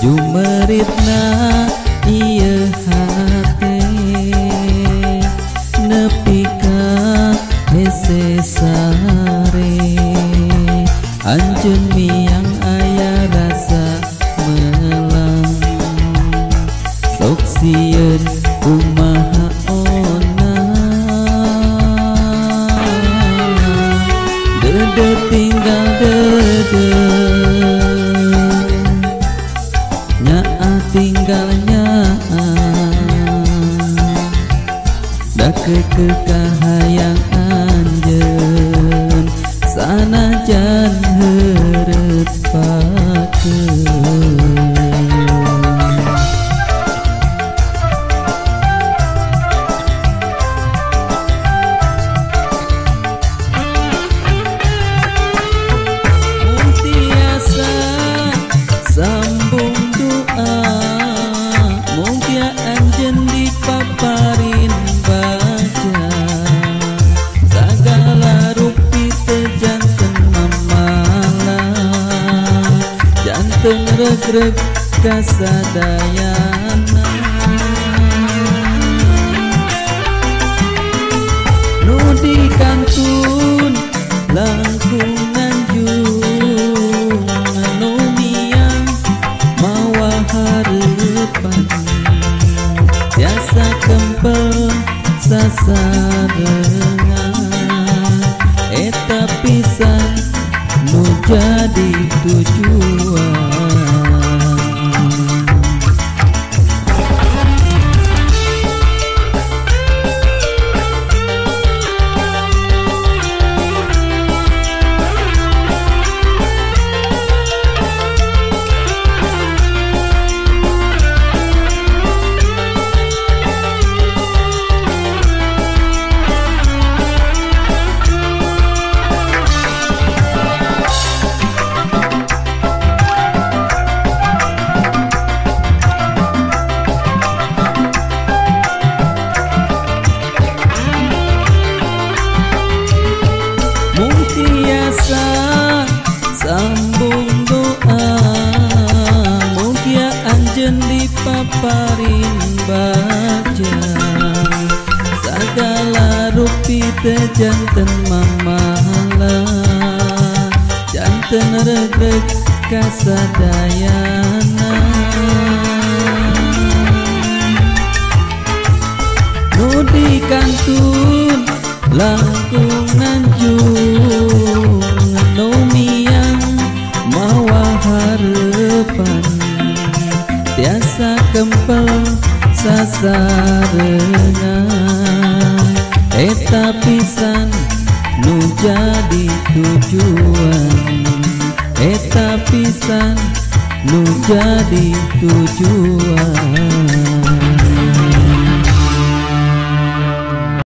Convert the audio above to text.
Jumeritna ieu hate nepi ka hese sare anjeun miang aya rasa melang sok sieun kumaha ona dede tinggal dede nyaa tinggalnya dake kekahayang anjeun sanajan heureut pakeun. Sambung doa mugia anjeun dipaparin baja sagala rupi teu janten mamala janten regreg kasadayana nu dikantun langkung nganjung anu miang mawa hareupan biasa kempel sasarengan eta pisan nu jadi tujuan. Tiasa sambung doa mugia anjeun dipaparin baja sagala rupi teu janten mamala janten regreg kasadayana nu dikantun langkung nganjung anu miang mawa hareupan tiasa kempel sasarengan eta pisan nu jadi tujuan eta pisan nu jadi tujuan.